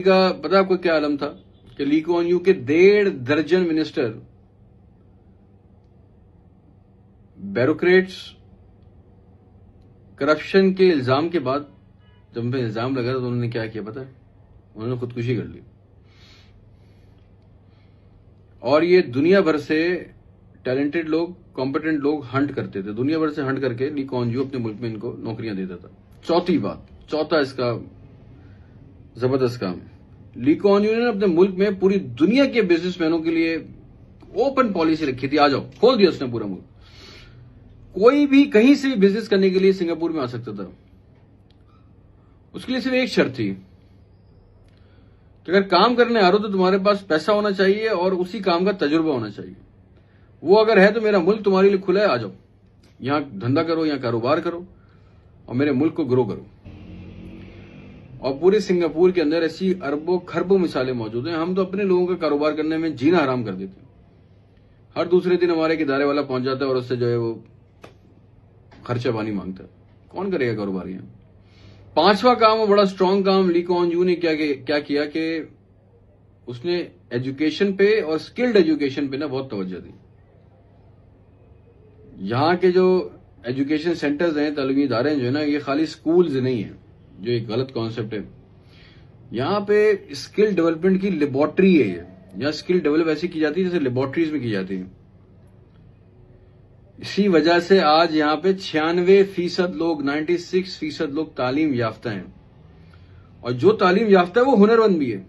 का पता आपको क्या आलम था कि ली कुआन यू के 1.5 दर्जन मिनिस्टर ब्यूरोक्रेट्स करप्शन के इल्जाम के बाद जब उन पर इल्जाम लगा तो उन्होंने क्या किया पता है? उन्होंने खुदकुशी कर ली। और ये दुनिया भर से टैलेंटेड लोग, कॉम्पिटेंट लोग हंट करते थे, दुनिया भर से हंट करके ली कुआन यू अपने मुल्क में इनको नौकरियां देता था। चौथा इसका जबरदस्त काम, ली कुआन यू ने अपने मुल्क में पूरी दुनिया के बिजनेसमैनों के लिए ओपन पॉलिसी रखी थी। आ जाओ, खोल दिया उसने पूरा मुल्क। कोई भी कहीं से भी बिजनेस करने के लिए सिंगापुर में आ सकता था। उसके लिए सिर्फ एक शर्त थी कि अगर काम करने आ रहे हो तो तुम्हारे पास पैसा होना चाहिए और उसी काम का तजुर्बा होना चाहिए। वो अगर है तो मेरा मुल्क तुम्हारे लिए खुला है, आ जाओ, यहां धंधा करो, यहां कारोबार करो और मेरे मुल्क को ग्रो करो। और पूरे सिंगापुर के अंदर ऐसी अरबों खरबों मिसालें मौजूद हैं। हम तो अपने लोगों का कारोबार करने में जीना हराम कर देते हैं। हर दूसरे दिन हमारे एक इदारे वाला पहुंच जाता है और उससे जो है वो खर्चा पानी मांगता है। कौन करेगा कारोबार यहां? 5वां काम, वो बड़ा स्ट्रांग काम, ली कुआन यू ने क्या किया कि उसने एजुकेशन पे और स्किल्ड एजुकेशन पे ना बहुत तवज्जो दी। यहां के जो एजुकेशन सेंटर्स हैं, तालीमी इदारे जो है ना, ये खाली स्कूल्स नहीं है, जो एक गलत कॉन्सेप्ट है। यहां पे स्किल डेवलपमेंट की लेबोरेटरी है। यहां स्किल डेवलप ऐसी की जाती है जैसे लेबोरेटरीज में की जाती है। इसी वजह से आज यहां पे 96% लोग, 96% लोग तालीम याफ्ता हैं। और जो तालीम याफ्ता है वो हुनरमंद भी है।